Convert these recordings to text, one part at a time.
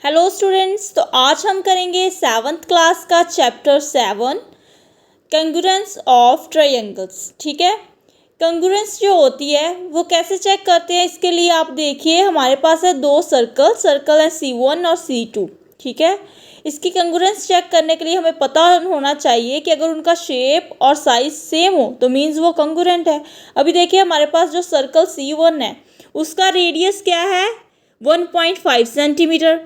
Hello students, तो आज हम करेंगे 7th क्लास का चैप्टर 7 कंग्रुएंस ऑफ ट्रायंगल्स। ठीक है, कंग्रुएंस जो होती है वो कैसे चेक करते हैं, इसके लिए आप देखिए हमारे पास है दो सर्कल है C1 और C2। ठीक है, इसकी कंग्रुएंस चेक करने के लिए हमें पता होना चाहिए कि अगर उनका शेप और साइज सेम हो तो मीन्स वो कंग्रुएंट है। अभी देखिए हमारे पास जो सर्कल C1 है उसका रेडियस क्या है 1.5 सेंटीमीटर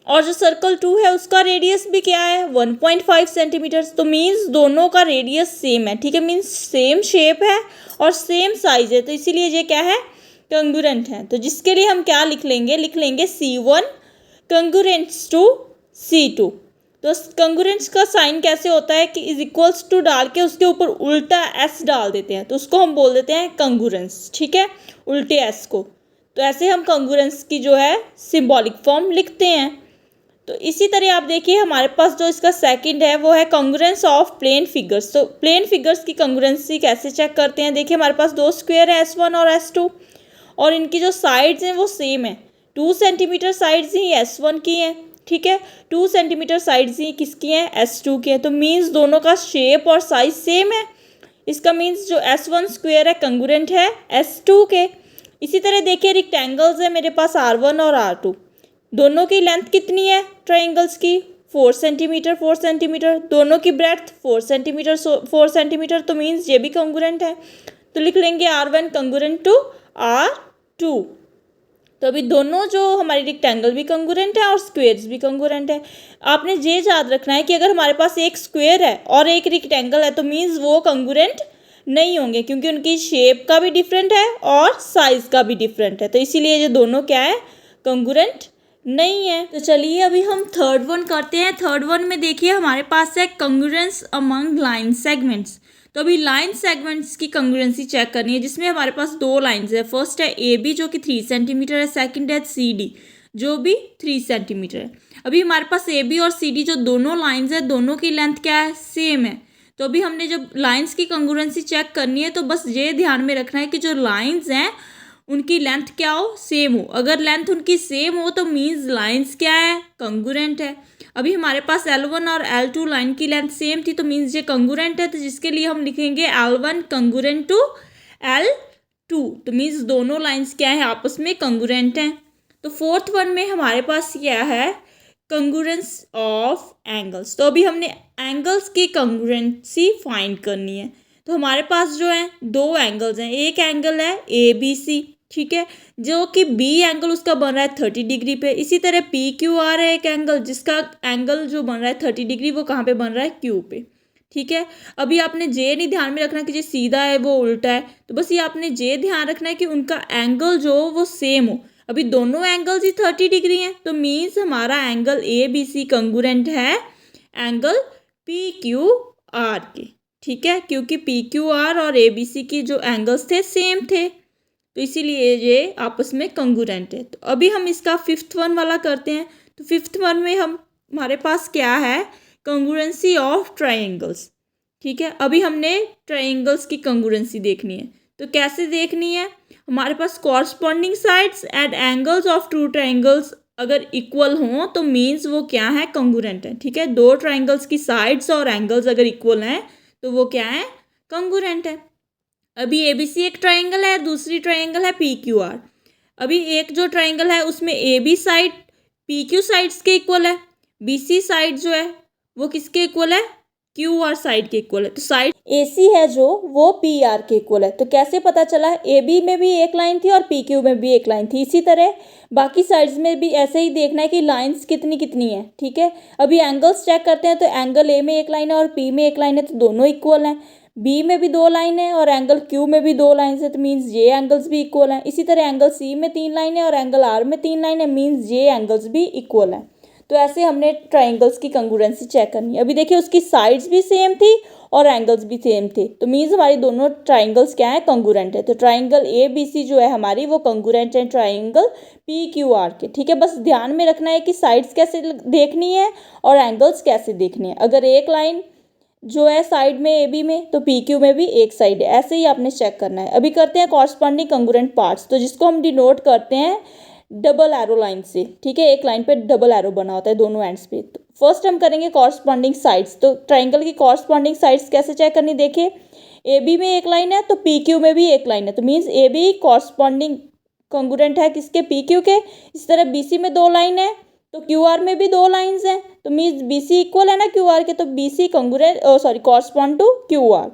और जो सर्कल 2 है उसका रेडियस भी क्या है 1.5 सेंटीमीटर। तो मीन्स दोनों का रेडियस सेम है। ठीक है, मीन्स सेम शेप है और सेम साइज है, तो इसीलिए ये क्या है कंग्रुएंट है। तो जिसके लिए हम क्या लिख लेंगे C1 कंग्रुएंट्स टू C2। तो कंग्रुएंट्स का साइन कैसे होता है कि इज इक्वल्स टू डाल के उसके ऊपर उल्टा S डाल देते हैं, तो उसको हम बोल देते हैं कंग्रुएंस। ठीक है, उल्टे S को। तो ऐसे हम कंग्रुएंस की जो है सिंबॉलिक फॉर्म लिखते हैं। तो इसी तरह आप देखिए हमारे पास जो इसका सेकंड है वो है कंग्रुएंस ऑफ प्लेन फिगर्स। तो प्लेन फिगर्स की कंग्रुएंसी कैसे चेक करते हैं, देखिए हमारे पास दो स्क्वायर है S1 और S2 और इनकी जो साइड्स हैं वो सेम है। 2 सेंटीमीटर साइड्स ही S1 की हैं। ठीक है, 2 सेंटीमीटर साइड्स ही किसकी हैं S2 की हैं। तो मीन्स दोनों का शेप और साइज सेम है। इसका मीन्स जो S1 स्क्वायर है कंग्रुएंट है S2 के। इसी तरह देखिए रेक्टेंगल्स है मेरे पास R1 और R2, दोनों की लेंथ कितनी है ट्रायंगल्स की 4 सेंटीमीटर 4 सेंटीमीटर, दोनों की ब्रेड्थ 4 सेंटीमीटर 4 सेंटीमीटर। तो मीन्स ये भी कंग्रुएंट है। तो लिख लेंगे R1 कंग्रुएंट टू R2। तो अभी दोनों जो हमारी रेक्टेंगल भी कंग्रुएंट है और स्क्वेयर्स भी कंग्रुएंट है। आपने ये याद रखना है कि अगर हमारे पास एक स्क्वेयर है और एक रेक्टेंगल है तो मीन्स वो कंग्रुएंट नहीं होंगे, क्योंकि उनकी शेप का भी डिफरेंट है और साइज का भी डिफरेंट है। तो इसीलिए ये दोनों क्या है कंग्रुएंट नहीं है। तो चलिए अभी हम थर्ड वन करते हैं। थर्ड वन में देखिए हमारे पास है कंग्रुएंस अमंग लाइन सेगमेंट्स। तो अभी लाइन सेगमेंट्स की कंग्रुएंसी चेक करनी है, जिसमें हमारे पास दो लाइंस है। फर्स्ट है AB जो कि 3 सेंटीमीटर है, सेकंड है CD जो भी 3 सेंटीमीटर है। अभी हमारे पास AB और CD जो दोनों लाइंस है दोनों की लेंथ क्या है सेम है। तो अभी हमने जब लाइंस की कंग्रुएंसी चेक करनी है तो बस ये ध्यान में रखना है कि जो लाइंस हैं उनकी लेंथ क्या हो सेम हो। अगर लेंथ उनकी सेम हो तो मीन्स लाइंस क्या है कंग्रुएंट है। अभी हमारे पास L1 और L2 लाइन की लेंथ सेम थी तो मीन्स ये कंग्रुएंट है। तो जिसके लिए हम लिखेंगे L1 कंग्रुएंट टू L2। तो मीन्स दोनों लाइंस क्या है आपस में कंग्रुएंट हैं। तो फोर्थ वन में हमारे पास क्या है कंग्रुएंस ऑफ एंगल्स। तो अभी हमने एंगल्स की कंग्रुएंसी फाइंड करनी है। तो हमारे पास जो है दो एंगल्स हैं, एक एंगल है ABC, ठीक है, जो कि B एंगल उसका बन रहा है 30 डिग्री पे। इसी तरह PQR है एक एंगल जिसका एंगल जो बन रहा है 30 डिग्री, वो कहाँ पे बन रहा है Q पे। ठीक है, अभी आपने जे नहीं ध्यान में रखना कि जो सीधा है वो उल्टा है, तो बस ये आपने जे ध्यान रखना है कि उनका एंगल जो वो सेम हो। अभी दोनों एंगल्स ही 30 डिग्री हैं तो मीन्स हमारा एंगल ABC कंग्रुएंट है एंगल PQR के। ठीक है, क्योंकि PQR और ABC की जो एंगल्स थे सेम थे तो इसीलिए ये आपस में कंग्रुएंट है। तो अभी हम इसका फिफ्थ वन वाला करते हैं। तो फिफ्थ वन में हमारे पास क्या है कंग्रुएंसी ऑफ ट्रायंगल्स। ठीक है, अभी हमने ट्रायंगल्स की कंग्रुएंसी देखनी है। तो कैसे देखनी है, हमारे पास corresponding sides and angles of two triangles अगर इक्वल हों तो मीन्स वो क्या है कंग्रुएंट है। ठीक है, दो ट्रायंगल्स की साइड्स और एंगल्स अगर इक्वल हैं तो वो क्या है कंग्रुएंट है। अभी ABC एक ट्रायंगल है, दूसरी ट्रायंगल है PQR। अभी एक जो ट्रायंगल है उसमें AB साइड PQ साइड्स के इक्वल है, BC साइड जो है वो किसके इक्वल है QR साइड के इक्वल है। तो साइड AC है जो वो PR के इक्वल है। तो कैसे पता चला, AB में भी एक लाइन थी और PQ में भी एक लाइन थी। इसी तरह बाकी साइड्स में भी ऐसे ही देखना है कि लाइंस कितनी कितनी है। ठीक है, अभी एंगल्स चेक करते हैं। तो एंगल A में एक लाइन है और P में एक लाइन है तो दोनों इक्वल हैं। B में भी दो लाइन है और एंगल Q में भी दो लाइन है तो मीन्स ये एंगल्स भी इक्वल हैं। इसी तरह एंगल C में 3 लाइन है और एंगल R में 3 लाइन है, मीन्स ये एंगल्स भी इक्वल हैं। तो ऐसे हमने ट्रायंगल्स की कंग्रुएंसी चेक करनी है। अभी देखिए उसकी साइड्स भी सेम थी और एंगल्स भी सेम थे तो मीन्स हमारी दोनों ट्रायंगल्स क्या है कंग्रुएंट है। तो ट्रायंगल ABC जो है हमारी वो कंग्रुएंट है ट्रायंगल PQR के। ठीक है, बस ध्यान में रखना है कि साइड्स कैसे देखनी है और एंगल्स कैसे देखने हैं। अगर एक लाइन जो है साइड में AB में तो PQ में भी एक साइड है, ऐसे ही आपने चेक करना है। अभी करते हैं कॉरस्पॉन्डिंग कंग्रुएंट पार्ट्स, तो जिसको हम डिनोट करते हैं डबल एरो लाइन से, ठीक है, एक लाइन पे डबल एरो बना होता है दोनों एंड्स पे। तो फर्स्ट हम करेंगे कॉरस्पॉन्डिंग साइड्स। तो ट्राइंगल की कॉरस्पॉन्डिंग साइड्स कैसे चेक करनी, देखिए ए बी में एक लाइन है तो पी क्यू में भी एक लाइन है, तो means A B corresponding congruent है किसके, पी क्यू के। इस तरह बी सी में 2 लाइन है तो क्यू आर में भी 2 लाइन्स हैं, तो मीन्स बी सी इक्वल है ना क्यू आर के, तो B C congruent correspond to Q R.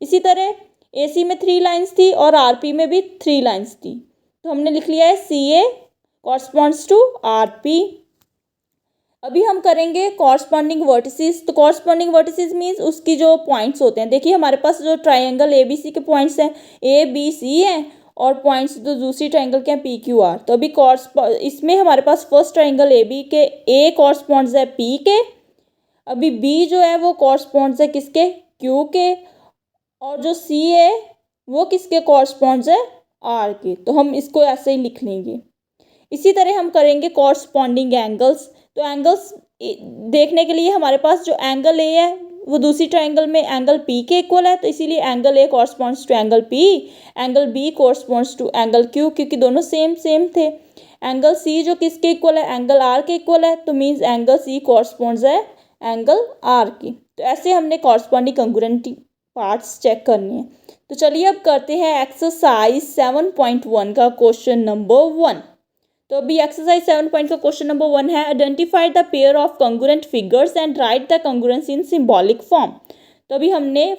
इसी तरह ए सी में 3 लाइन्स थी और आर पी में भी 3 लाइन्स थी, तो हमने लिख लिया है सी ए कॉरस्पॉन्ड्स टू आर पी। अभी हम करेंगे कॉरस्पॉन्डिंग वर्टिसेस। तो कॉरस्पॉन्डिंग वर्टिसेस मीन्स उसकी जो पॉइंट्स होते हैं, देखिए हमारे पास जो ट्राइंगल ए बी सी के पॉइंट्स हैं, ए बी सी हैं, और पॉइंट्स जो दूसरी ट्राइंगल के हैं पी क्यू आर। तो अभी इसमें हमारे पास फर्स्ट ट्राइंगल ए बी के ए कॉरस्पॉन्ड्स है पी के, अभी बी जो है वो कॉरस्पॉन्ड्स है किसके, क्यू के, और जो सी है वो किसके कॉरस्पॉन्ड्स है, आर के। तो हम इसको ऐसे ही लिख लेंगे। इसी तरह हम करेंगे कॉरस्पॉन्डिंग एंगल्स। तो एंगल्स देखने के लिए हमारे पास जो एंगल ए है वो दूसरी ट्राइंगल में एंगल पी के इक्वल है, तो इसीलिए angle A corresponds to angle P, angle B corresponds to angle Q, क्योंकि दोनों सेम सेम थे। एंगल सी जो किसके इक्वल है, एंगल आर के इक्वल है, तो मीन्स एंगल सी कॉरस्पॉन्ड्स है एंगल आर की। तो ऐसे हमने कॉरस्पॉन्डिंग कंग्रुएंट पार्ट्स चेक करनी है। तो चलिए अब करते हैं एक्सरसाइज 7.1 का क्वेश्चन नंबर 1। तो अभी एक्सरसाइज 7 का क्वेश्चन नंबर 1 है, identify the pair of congruent figures and write the congruence in symbolic form. तो अभी हमने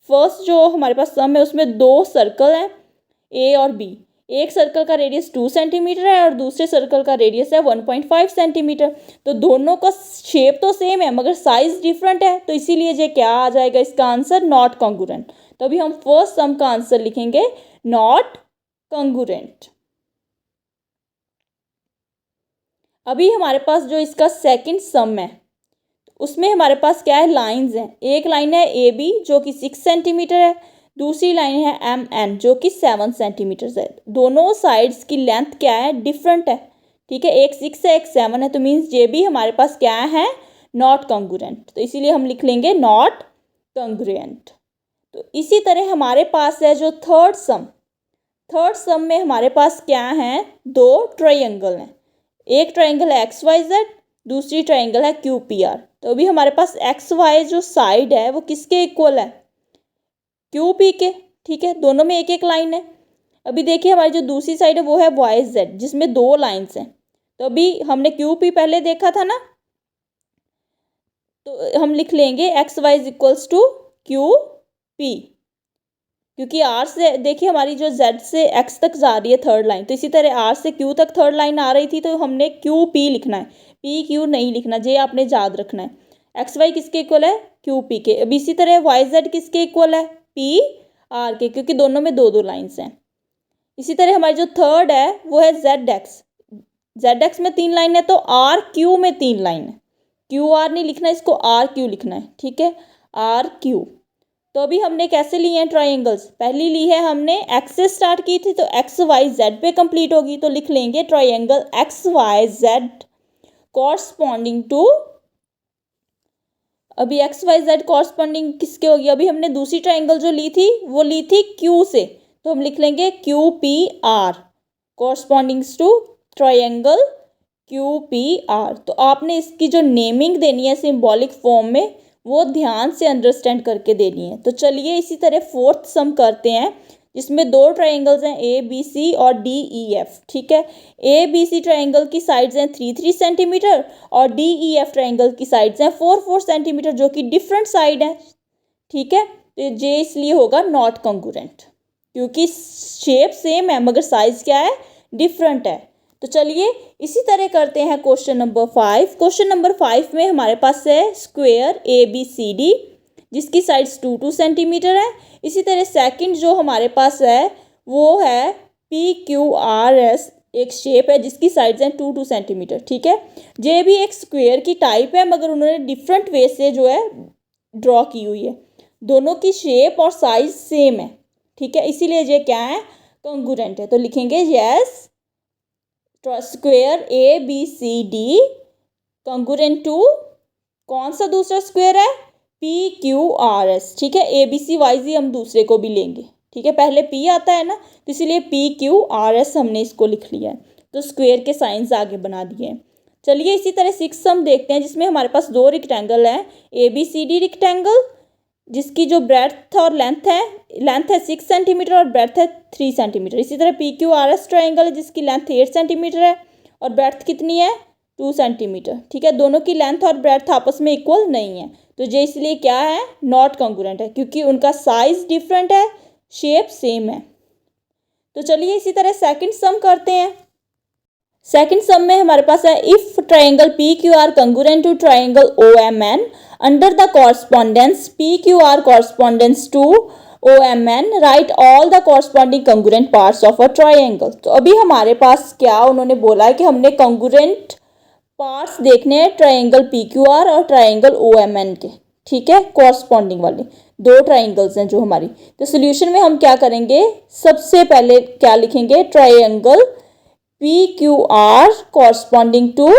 फर्स्ट जो हमारे पास सम है उसमें 2 सर्कल हैं ए और बी। एक सर्कल का रेडियस 2 सेंटीमीटर है और दूसरे सर्कल का रेडियस है 1.5 सेंटीमीटर। तो दोनों का शेप तो सेम है मगर साइज डिफरेंट है, तो इसीलिए ये क्या आ जाएगा इसका आंसर, नॉट कंग्रुएंट। तो अभी हम फर्स्ट सम का आंसर लिखेंगे नॉट कंग्रुएंट। अभी हमारे पास जो इसका सेकंड सम है उसमें हमारे पास क्या है, लाइंस हैं। एक लाइन है ए बी जो कि 6 सेंटीमीटर है, दूसरी लाइन है एम एन जो कि 7 सेंटीमीटर है। दोनों साइड्स की लेंथ क्या है, डिफरेंट है, ठीक है, एक 6 है एक 7 है, तो मीन्स ये भी हमारे पास क्या है, नॉट कंग्रुएंट। तो इसीलिए हम लिख लेंगे नॉट कंग्रुएंट। तो इसी तरह हमारे पास है जो थर्ड सम में हमारे पास क्या है, 2 ट्रायंगल हैं। एक ट्रायंगल है एक्स वाई जेड, दूसरी ट्रायंगल है क्यू पी आर। तो अभी हमारे पास एक्स वाई जो साइड है वो किसके इक्वल है, क्यू पी के, ठीक है, दोनों में एक एक लाइन है। अभी देखिए हमारी जो दूसरी साइड है वो है वाई जेड जिसमें 2 लाइन्स हैं। तो अभी हमने क्यू पी पहले देखा था ना, तो हम लिख लेंगे X Y is equals to Q P, क्योंकि आर से देखिए हमारी जो जेड से एक्स तक जा रही है थर्ड लाइन, तो इसी तरह आर से क्यू तक थर्ड लाइन आ रही थी, तो हमने क्यू पी लिखना है, पी क्यू नहीं लिखना, ये आपने याद रखना है। एक्स वाई किसके इक्वल है, क्यू पी के। अब इसी तरह वाई जेड किसके इक्वल है, पी आर के, क्योंकि दोनों में 2 लाइन्स हैं। इसी तरह हमारी जो थर्ड है वो है जेड एक्स में 3 लाइन है, तो आर क्यू में 3 लाइन है। क्यू आर नहीं लिखना, इसको आर क्यू लिखना है, ठीक है, आर क्यू। तो अभी हमने कैसे लिए हैं ट्रायंगल्स, पहली ली है हमने एक्स से स्टार्ट की थी, तो एक्स वाई जेड पे कंप्लीट होगी, तो लिख लेंगे triangle X Y Z corresponding to, अभी एक्स वाई जेड कॉरस्पॉन्डिंग किसके होगी, अभी हमने दूसरी ट्रायंगल जो ली थी वो ली थी क्यू से, तो हम लिख लेंगे Q P R correspondings to triangle Q P R. तो आपने इसकी जो नेमिंग देनी है सिंबॉलिक फॉर्म में वो ध्यान से अंडरस्टैंड करके देनी है। तो चलिए इसी तरह फोर्थ सम करते हैं जिसमें 2 ट्रायंगल्स हैं ए बी सी और डी ई एफ, ठीक है। ए बी सी ट्रायंगल की साइड्स हैं 3-3 सेंटीमीटर और डी ई एफ ट्रायंगल की साइड्स हैं 4-4 सेंटीमीटर, जो कि डिफरेंट साइड हैं, ठीक है। तो ये इसलिए होगा नॉट कंग्रुएंट, क्योंकि शेप सेम है मगर साइज क्या है, डिफरेंट है। तो चलिए इसी तरह करते हैं क्वेश्चन नंबर 5। क्वेश्चन नंबर 5 में हमारे पास है square A B C D जिसकी साइड्स 2-2 सेंटीमीटर है। इसी तरह सेकंड जो हमारे पास है वो है पी क्यू आर एस, एक शेप है जिसकी साइड्स हैं 2-2 सेंटीमीटर, ठीक है। ये भी एक स्क्वायर की टाइप है मगर उन्होंने डिफरेंट वे से जो है ड्रॉ की हुई है, दोनों की शेप और साइज सेम है, ठीक है, इसीलिए ये क्या है, कंग्रुएंट है। तो लिखेंगे yes square A B C D congruent to कौन सा दूसरा स्क्वायर है, पी क्यू आर एस, ठीक है। ए बी सी वाई जी हम दूसरे को भी लेंगे, ठीक है, पहले पी आता है ना, तो इसीलिए पी क्यू आर एस हमने इसको लिख लिया है। तो स्क्वायर के साइंस आगे बना दिए हैं। चलिए इसी तरह 6 सम देखते हैं, जिसमें हमारे पास 2 रेक्टेंगल हैं, ABCD रेक्टेंगल, जिसकी जो ब्रेड्थ और लेंथ है 6 सेंटीमीटर और ब्रेड्थ है 3 सेंटीमीटर। इसी तरह PQRS ट्राइंगल है, जिसकी लेंथ 8 सेंटीमीटर है और ब्रेड्थ कितनी है 2 सेंटीमीटर। ठीक है, दोनों की लेंथ और ब्रेड्थ आपस में इक्वल नहीं है, तो ये इसलिए क्या है, नॉट कॉन्ग्रुएंट है, क्योंकि उनका साइज डिफरेंट है, शेप सेम है। तो चलिए इसी तरह सेकंड सम करते हैं। सेकंड सम में हमारे पास है, if triangle PQR congruent to triangle OMN under the correspondence PQR correspondence to OMN right all the corresponding congruent parts of a triangle. तो अभी हमारे पास क्या उन्होंने बोला है कि हमने कॉन्ग्रुएंट पार्ट्स देखने हैं ट्राइंगल PQR और ट्राइंगल OMN के। ठीक है, कॉरस्पॉन्डिंग वाले 2 ट्राइंगल्स हैं जो हमारी। तो सोल्यूशन में हम क्या करेंगे, सबसे पहले क्या लिखेंगे, triangle PQR corresponding to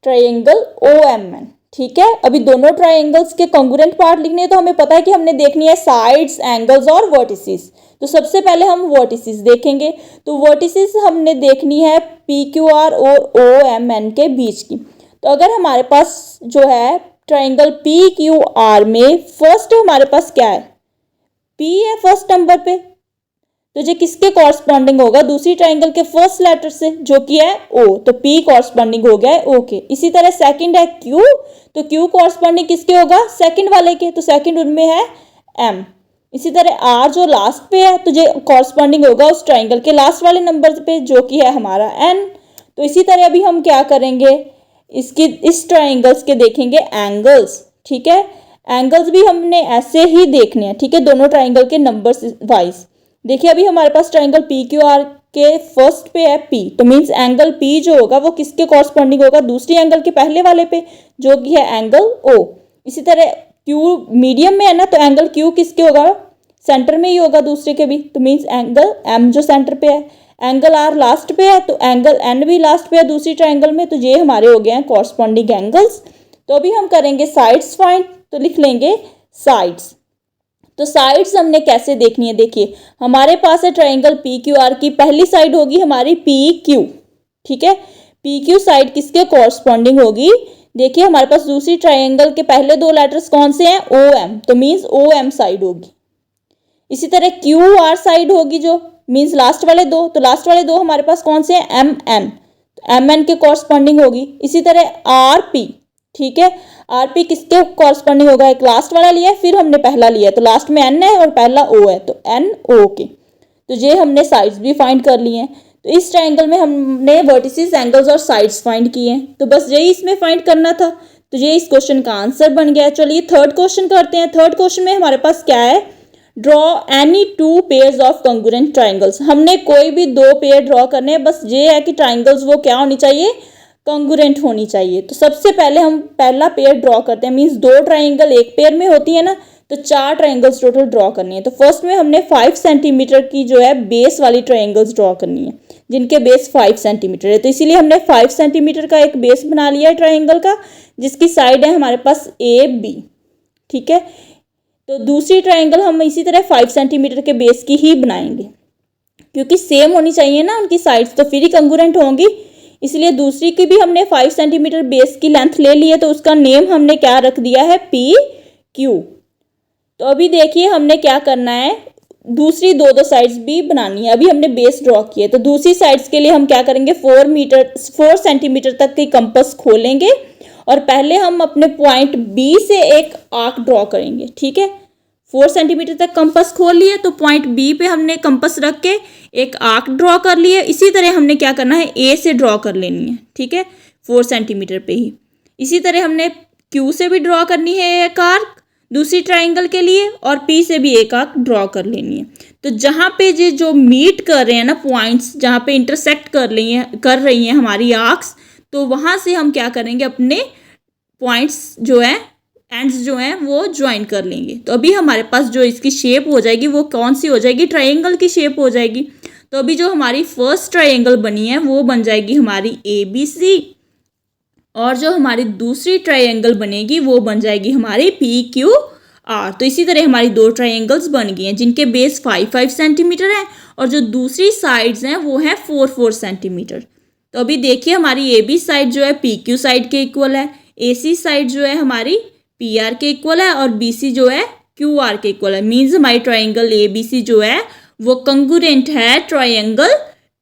triangle OMN। ठीक है, अभी दोनों ट्राइंगल्स के कॉन्ग्रुएंट पार्ट लिखने हैं, तो हमें पता है कि हमने देखनी है साइड्स, एंगल्स और वर्टिसेस। तो सबसे पहले हम वर्टिसेस देखेंगे। तो वर्टिसेस हमने देखनी है PQR और OMN के बीच की। तो अगर हमारे पास जो है ट्राइंगल PQR में फर्स्ट हमारे पास क्या है, P है फर्स्ट नंबर पे, तो ये किसके कॉरस्पॉन्डिंग होगा, दूसरी ट्राइंगल के फर्स्ट लेटर से जो कि है O, तो P कॉरस्पॉन्डिंग हो गया है O के। इसी तरह सेकंड है Q, तो Q कॉरस्पॉन्डिंग किसके होगा, सेकंड वाले के, तो सेकंड उनमें है M। इसी तरह R जो लास्ट पे है, तो ये कॉरस्पॉन्डिंग होगा उस ट्राइंगल के लास्ट वाले नंबर पे जो कि है हमारा N। तो इसी तरह अभी हम क्या करेंगे, इस ट्राइंगल्स के देखेंगे एंगल्स। ठीक है, एंगल्स भी हमने ऐसे ही देखने हैं। ठीक है, दोनों ट्राइंगल के नंबर्स वाइज। देखिए अभी हमारे पास ट्राइंगल PQR के फर्स्ट पे है P, तो मीन्स एंगल P जो होगा वो किसके कॉरस्पॉन्डिंग होगा, दूसरी एंगल के पहले वाले पे जो कि है एंगल O। इसी तरह Q मीडियम में है ना, तो एंगल Q किसके होगा, सेंटर में ही होगा दूसरे के भी, तो मीन्स एंगल M जो सेंटर पे है। एंगल R लास्ट पे है, तो एंगल N भी लास्ट पे है दूसरी ट्राइंगल में, तो ये हमारे हो गए हैं कॉरस्पॉन्डिंग एंगल्स। तो अभी हम करेंगे साइड्स फाइंड, तो लिख लेंगे साइड्स। तो साइड्स हमने कैसे देखनी है, देखिए हमारे पास है ट्राइंगल PQR की पहली साइड होगी हमारी PQ। ठीक है, PQ साइड किसके कॉरस्पॉन्डिंग होगी, देखिए हमारे पास दूसरी ट्राइंगल के पहले 2 लेटर्स कौन से हैं, OM, तो मीन्स OM साइड होगी। इसी तरह QR साइड होगी जो मीन्स लास्ट वाले 2, तो लास्ट वाले 2 हमारे पास कौन से हैं, MN, तो MN के कॉरस्पॉन्डिंग होगी। इसी तरह RP, ठीक है, RP किसके कॉरस्पॉन्डिंग होगा, एक लास्ट वाला लिया है फिर हमने पहला लिया है, तो लास्ट में N है और पहला O है, तो NO के। तो ये हमने साइड्स भी फाइंड कर लिए हैं। तो इस ट्राइंगल में हमने वर्टिसेस, एंगल्स और साइड्स फाइंड किए हैं, तो बस यही इसमें फाइंड करना था। तो ये इस क्वेश्चन का आंसर बन गया। चलिए थर्ड क्वेश्चन करते हैं। थर्ड क्वेश्चन में हमारे पास क्या है, draw any 2 pairs of congruent triangles. हमने कोई भी 2 पेयर ड्रॉ करने हैं, बस ये है कि ट्राइंगल्स वो क्या होनी चाहिए, कॉन्ग्रुएंट होनी चाहिए। तो सबसे पहले हम पहला पेयर ड्रॉ करते हैं, मीन्स 2 ट्राइंगल एक पेयर में होती है ना, तो 4 ट्राइंगल्स टोटल ड्रॉ करनी है। तो फर्स्ट में हमने 5 सेंटीमीटर की जो है बेस वाली ट्राइंगल्स ड्रॉ करनी है, जिनके बेस 5 सेंटीमीटर है। तो इसीलिए हमने 5 सेंटीमीटर का एक बेस बना लिया है ट्राइंगल का, जिसकी साइड है हमारे पास AB। ठीक है, तो दूसरी ट्राइंगल हम इसी तरह 5 सेंटीमीटर के बेस की ही बनाएंगे, क्योंकि सेम होनी चाहिए ना उनकी साइड्स, तो फिर ही कॉन्ग्रुएंट होंगी। इसलिए दूसरी की भी हमने 5 सेंटीमीटर बेस की लेंथ ले ली है, तो उसका नेम हमने क्या रख दिया है, PQ। तो अभी देखिए हमने क्या करना है, दूसरी 2 साइड्स भी बनानी है। अभी हमने बेस ड्रॉ किया, तो दूसरी साइड्स के लिए हम क्या करेंगे, 4 सेंटीमीटर तक की कंपास खोलेंगे और पहले हम अपने पॉइंट B से एक आर्क ड्रॉ करेंगे। ठीक है, 4 सेंटीमीटर तक कंपास खोल लिए, तो पॉइंट B पे हमने कंपास रख के एक आर्क ड्रॉ कर लिए। इसी तरह हमने क्या करना है, A से ड्रॉ कर लेनी है। ठीक है, 4 सेंटीमीटर पे ही। इसी तरह हमने Q से भी ड्रॉ करनी है एक आर्क दूसरी ट्राइंगल के लिए, और P से भी एक आर्क ड्रॉ कर लेनी है। तो जहाँ पे जो मीट कर रहे हैं ना पॉइंट्स, जहाँ पे इंटरसेक्ट कर रही हैं हमारी आर्क्स, तो वहाँ से हम क्या करेंगे, अपने पॉइंट्स जो है, एंड्स जो हैं वो ज्वाइन कर लेंगे। तो अभी हमारे पास जो इसकी शेप हो जाएगी वो कौन सी हो जाएगी, ट्राइंगल की शेप हो जाएगी। तो अभी जो हमारी फर्स्ट ट्राइंगल बनी है वो बन जाएगी हमारी ABC, और जो हमारी दूसरी ट्राइंगल बनेगी वो बन जाएगी हमारी PQR। तो इसी तरह हमारी 2 ट्राइंगल्स बन गई हैं, जिनके बेस 5 सेंटीमीटर है और जो दूसरी साइड्स हैं वो हैं 4 सेंटीमीटर। तो अभी देखिए हमारी ए बी साइड जो है पी क्यू साइड के इक्वल है, ए सी साइड जो है हमारी पी आर के इक्वल है और बी सी जो है क्यू आर के इक्वल है। मीन्स हमारी ट्राइंगल ए बी सी जो है वो कंगुरेंट है ट्राइंगल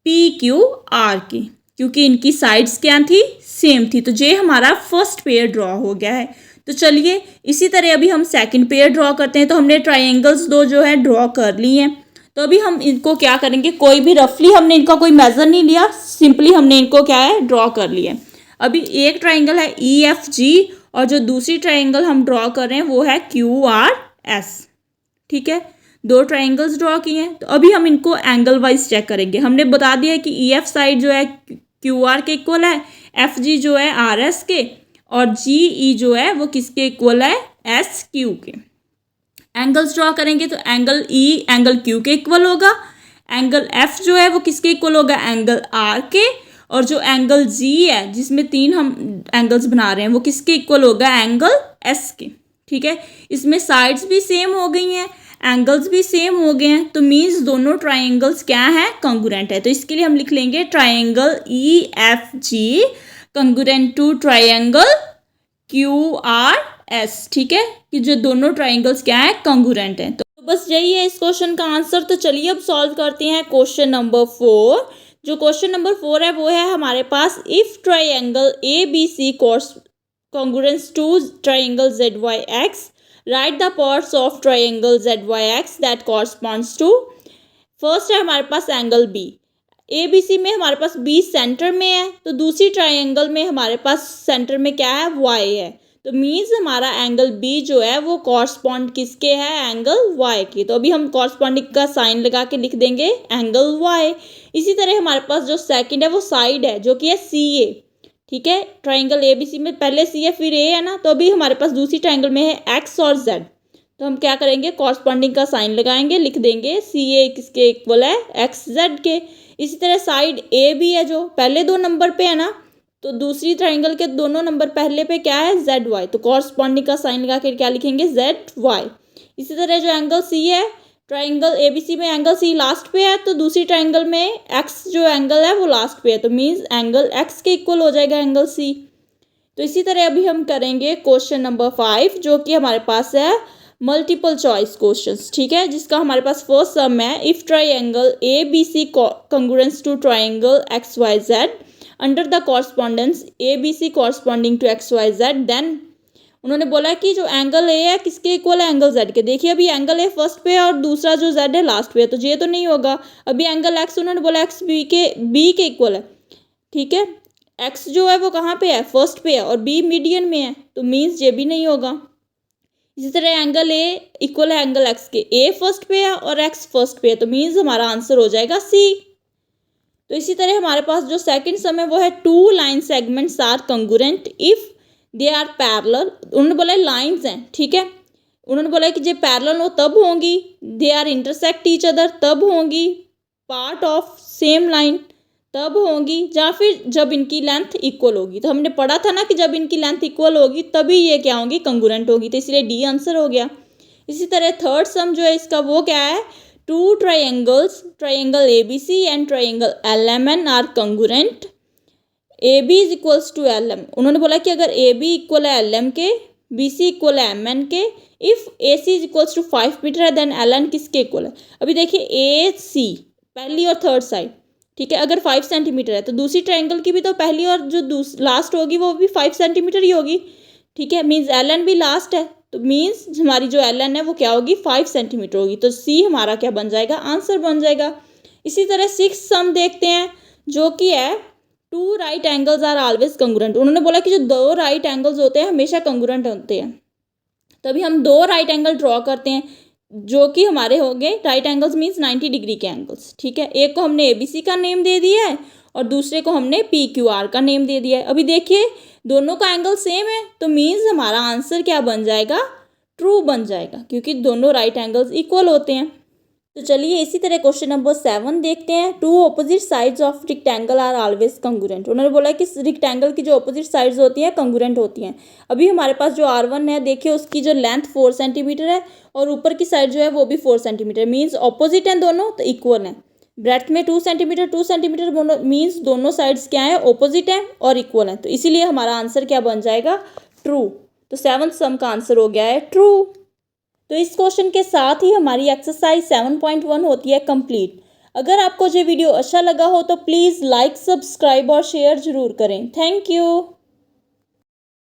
पी क्यू आर की, क्योंकि इनकी साइड्स क्या थी, सेम थी। तो ये हमारा फर्स्ट पेयर ड्रॉ हो गया है। तो चलिए इसी तरह अभी हम सेकंड पेयर ड्रॉ करते हैं। तो हमने ट्राइंगल्स दो जो है ड्रॉ कर ली हैं। तो अभी हम इनको क्या करेंगे, कोई भी रफली हमने इनका कोई मेजर नहीं लिया, सिंपली हमने इनको क्या है ड्रॉ कर लिया है। अभी एक ट्राइंगल है ई एफ जी और जो दूसरी ट्राइंगल हम ड्रॉ कर रहे हैं वो है क्यू आर एस। ठीक है, दो ट्राइंगल्स ड्रॉ किए हैं। तो अभी हम इनको एंगल वाइज चेक करेंगे। हमने बता दिया कि ई एफ साइड जो है क्यू आर के इक्वल है, एफ जी जो है आर एस के, और जी ई जो है वो किसके इक्वल है, एस क्यू के। एंगल्स ड्रॉ करेंगे तो एंगल ई एंगल क्यू के इक्वल होगा, एंगल एफ जो है वो किसके इक्वल होगा, एंगल आर के, और जो एंगल जी है जिसमें तीन हम एंगल्स बना रहे हैं वो किसके इक्वल होगा, एंगल एस के। ठीक है, इसमें साइड्स भी सेम हो गई हैं, एंगल्स भी सेम हो गए हैं, तो मीन्स दोनों ट्राइंगल्स क्या है, कंगुरेंट है। तो इसके लिए हम लिख लेंगे triangle E F G congruent to triangle Q R S. ठीक है, कि जो दोनों ट्राइंगल्स क्या है, कंगुरेंट हैं। तो बस यही है इस क्वेश्चन का आंसर। तो चलिए अब सॉल्व करते हैं क्वेश्चन नंबर 4। जो क्वेश्चन नंबर 4 है वो है हमारे पास, if triangle A B C congruence to triangle ZYX, write the parts of triangle ZYX that corresponds to। First है हमारे पास angle B, A B C में हमारे पास बी सेंटर में है, तो दूसरी ट्राइंगल में हमारे पास सेंटर में क्या है, वाई है। तो मीन्स हमारा एंगल बी जो है वो कॉरस्पॉन्ड किसके है, एंगल वाई के। तो अभी हम कॉरस्पॉन्डिंग का साइन लगा के लिख देंगे एंगल वाई। इसी तरह हमारे पास जो सेकंड है वो साइड है जो कि है सी ए। ठीक है, ट्राइंगल ए बी सी में पहले सी है फिर ए है ना, तो अभी हमारे पास दूसरी ट्राइंगल में है एक्स और जेड। तो हम क्या करेंगे, कॉरस्पॉन्डिंग का साइन लगाएंगे, लिख देंगे सी ए किसके इक्वल है, एक्स जेड के। इसी तरह साइड ए भी है जो पहले दो नंबर पे है ना, तो दूसरी ट्राइंगल के दोनों नंबर पहले पे क्या है, जेड वाई। तो कॉरस्पॉन्डिंग का साइन लगा के क्या लिखेंगे, जेड वाई। इसी तरह जो एंगल सी है, ट्राइंगल ए बी सी में एंगल सी लास्ट पे है, तो दूसरी ट्राइंगल में एक्स जो एंगल है वो लास्ट पे है, तो मीन्स एंगल एक्स के इक्वल हो जाएगा एंगल सी। तो इसी तरह अभी हम करेंगे क्वेश्चन नंबर 5 जो कि हमारे पास है मल्टीपल चॉइस क्वेश्चंस। ठीक है, जिसका हमारे पास फर्स्ट सम है, if triangle A B C congruence to triangle X Y Z under the correspondence A B C corresponding to X Y Z, then उन्होंने बोला कि जो एंगल ए है किसके इक्वल है, एंगल जेड के। देखिए अभी एंगल ए फर्स्ट पे है और दूसरा जो जेड है लास्ट पे है, तो ये तो नहीं होगा। अभी एंगल एक्स उन्होंने बोला एक्स बी के इक्वल है। ठीक है, एक्स जो है वो कहाँ पे है, फर्स्ट पे है, और बी मीडियन में है, तो मीन्स ये भी नहीं होगा। इसी तरह एंगल ए इक्वल है एंगल एक्स के, ए फर्स्ट पे है और एक्स फर्स्ट पे है, तो मीन्स हमारा आंसर हो जाएगा सी। तो इसी तरह हमारे पास जो सेकंड सम है वो है, two line segments are congruent if they are parallel. उन्होंने बोला लाइंस हैं, ठीक है, उन्होंने बोला कि जब पैरेलल हो तब होंगी, they are intersect each other तब होंगी, पार्ट ऑफ सेम लाइन तब होंगी, या फिर जब इनकी लेंथ इक्वल होगी। तो हमने पढ़ा था ना कि जब इनकी लेंथ इक्वल होगी तभी ये क्या होंगी, कंगुरेंट होगी, तो इसलिए डी आंसर हो गया। इसी तरह थर्ड सम जो है इसका वो क्या है, two triangles, triangle A B C and triangle L M N are congruent, A B is equals to L M. उन्होंने बोला कि अगर ए बी इक्वल है एल एम के, बी सी इक्वल है एम एन के, if A C is equals to 5 metre है, then L N किसके इक्वल है। अभी देखिए ए सी पहली और थर्ड साइड, ठीक है, अगर 5 सेंटीमीटर है तो दूसरी ट्राइंगल की भी तो पहली और जो लास्ट होगी वो भी 5 सेंटीमीटर ही होगी। ठीक है, मीन्स एल एन भी लास्ट है, तो मीन्स हमारी जो एल एन है वो क्या होगी, 5 सेंटीमीटर होगी। तो सी हमारा क्या बन जाएगा, आंसर बन जाएगा। इसी तरह 6 सम देखते हैं जो कि है, two right angles are always congruent. उन्होंने बोला कि जो दो राइट एंगल्स होते हैं हमेशा कंगुरेंट होते हैं। तभी हम दो राइट एंगल ड्रॉ करते हैं जो कि हमारे हो गए राइट एंगल्स, मीन्स 90 डिग्री के एंगल्स। ठीक है, एक को हमने ए बी सी का नेम दे दिया है और दूसरे को हमने पी क्यू आर का नेम दे दिया है। अभी देखिए दोनों का एंगल सेम है, तो मीन्स हमारा आंसर क्या बन जाएगा, ट्रू बन जाएगा, क्योंकि दोनों राइट एंगल्स इक्वल होते हैं। तो चलिए इसी तरह क्वेश्चन नंबर 7 देखते हैं, two opposite sides of rectangle are always congruent. उन्होंने बोला कि रेक्टेंगल की जो ऑपोजिट साइड्स होती हैं कंगुरेंट होती हैं। अभी हमारे पास जो R1 है, देखिए उसकी जो लेंथ 4 सेंटीमीटर है और ऊपर की साइड जो है वो भी 4 सेंटीमीटर, मीन्स ऑपोजिट हैं दोनों, तो इक्वल हैं। ब्रेथ में 2 सेंटीमीटर 2 सेंटीमीटर मीन्स दोनों साइड्स क्या है, ऑपोजिट हैं और इक्वल हैं, तो इसीलिए हमारा आंसर क्या बन जाएगा, ट्रू। तो 7th सम का आंसर हो गया है ट्रू। तो इस क्वेश्चन के साथ ही हमारी एक्सरसाइज 7.1 होती है कंप्लीट। अगर आपको ये वीडियो अच्छा लगा हो तो प्लीज़ लाइक, सब्सक्राइब और शेयर ज़रूर करें। Thank you.